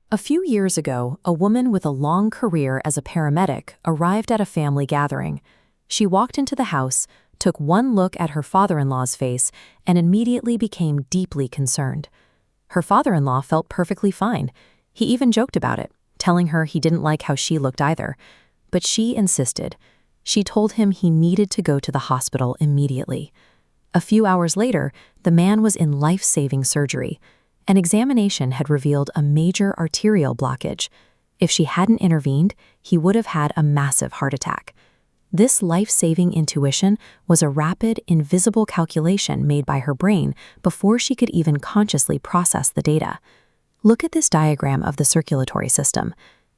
A few years ago, a woman with a long career as a paramedic arrived at a family gathering. She walked into the house, took one look at her father-in-law's face, and immediately became deeply concerned. Her father-in-law felt perfectly fine. He even joked about it, telling her he didn't like how she looked either. But she insisted. She told him he needed to go to the hospital immediately. A few hours later, the man was in life-saving surgery. An examination had revealed a major arterial blockage. If she hadn't intervened, he would have had a massive heart attack. This life-saving intuition was a rapid, invisible calculation made by her brain before she could even consciously process the data. Look at this diagram of the circulatory system.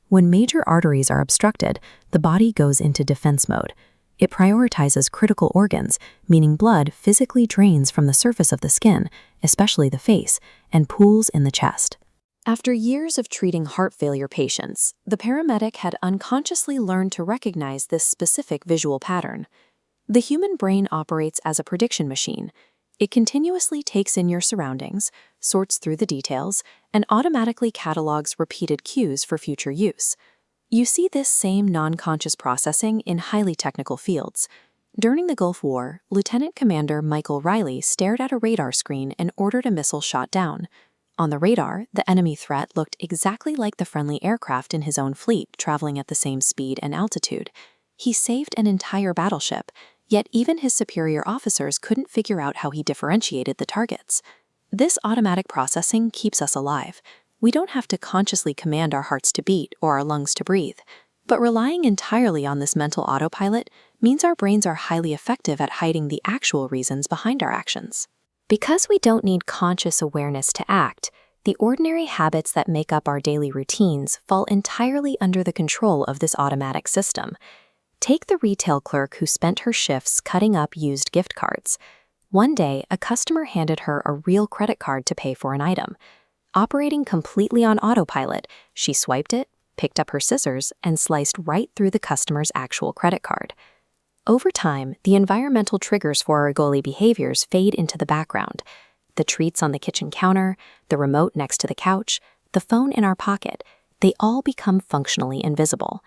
When major arteries are obstructed, the body goes into defense mode. It prioritizes critical organs, meaning blood physically drains from the surface of the skin, especially the face, and pools in the chest. After years of treating heart failure patients, the paramedic had unconsciously learned to recognize this specific visual pattern. The human brain operates as a prediction machine. It continuously takes in your surroundings, sorts through the details, and automatically catalogs repeated cues for future use. You see this same non-conscious processing in highly technical fields. During the Gulf War, Lieutenant Commander Michael Riley stared at a radar screen and ordered a missile shot down. On the radar, the enemy threat looked exactly like the friendly aircraft in his own fleet traveling at the same speed and altitude. He saved an entire battleship, yet even his superior officers couldn't figure out how he differentiated the targets. This automatic processing keeps us alive. We don't have to consciously command our hearts to beat or our lungs to breathe. But relying entirely on this mental autopilot means our brains are highly effective at hiding the actual reasons behind our actions. Because we don't need conscious awareness to act, the ordinary habits that make up our daily routines fall entirely under the control of this automatic system. Take the retail clerk who spent her shifts cutting up used gift cards. One day, a customer handed her a real credit card to pay for an item. Operating completely on autopilot, she swiped it, picked up her scissors, and sliced right through the customer's actual credit card. Over time, the environmental triggers for our goalie behaviors fade into the background. The treats on the kitchen counter, the remote next to the couch, the phone in our pocket, they all become functionally invisible.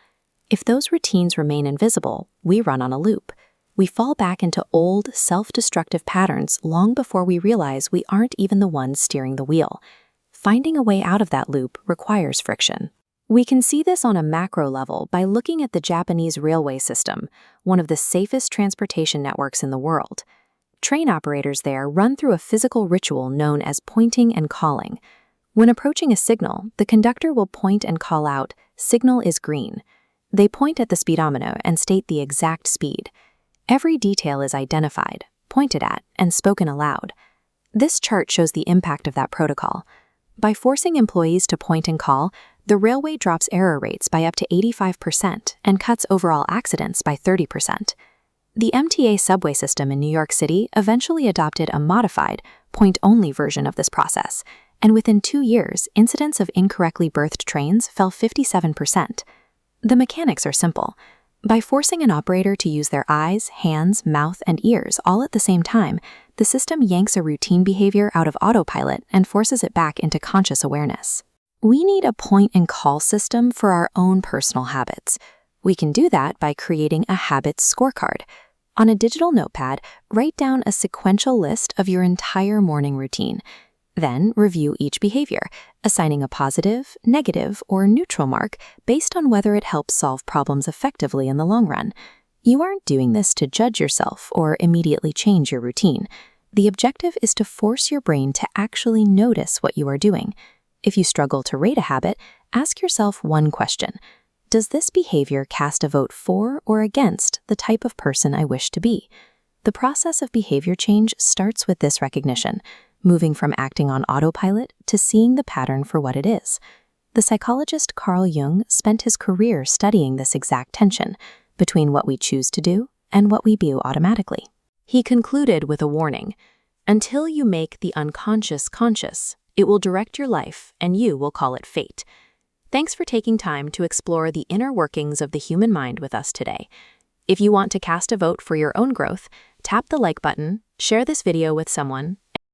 If those routines remain invisible, we run on a loop. We fall back into old, self-destructive patterns long before we realize we aren't even the ones steering the wheel. Finding a way out of that loop requires friction. We can see this on a macro level by looking at the Japanese railway system, one of the safest transportation networks in the world. Train operators there run through a physical ritual known as pointing and calling. When approaching a signal, the conductor will point and call out, "Signal is green." They point at the speedometer and state the exact speed. Every detail is identified, pointed at, and spoken aloud. This chart shows the impact of that protocol. By forcing employees to point and call, the railway drops error rates by up to 85% and cuts overall accidents by 30%. The MTA subway system in New York City eventually adopted a modified, point-only version of this process, and within 2 years, incidents of incorrectly berthed trains fell 57%. The mechanics are simple. By forcing an operator to use their eyes, hands, mouth, and ears all at the same time, the system yanks a routine behavior out of autopilot and forces it back into conscious awareness. We need a point-and-call system for our own personal habits. We can do that by creating a habits scorecard. On a digital notepad, write down a sequential list of your entire morning routine. Then review each behavior, assigning a positive, negative, or neutral mark based on whether it helps solve problems effectively in the long run. You aren't doing this to judge yourself or immediately change your routine. The objective is to force your brain to actually notice what you are doing. If you struggle to rate a habit, ask yourself one question. Does this behavior cast a vote for or against the type of person I wish to be? The process of behavior change starts with this recognition, moving from acting on autopilot to seeing the pattern for what it is. The psychologist Carl Jung spent his career studying this exact tension between what we choose to do and what we do automatically. He concluded with a warning: until you make the unconscious conscious, it will direct your life and you will call it fate. Thanks for taking time to explore the inner workings of the human mind with us today. If you want to cast a vote for your own growth, tap the like button, share this video with someone,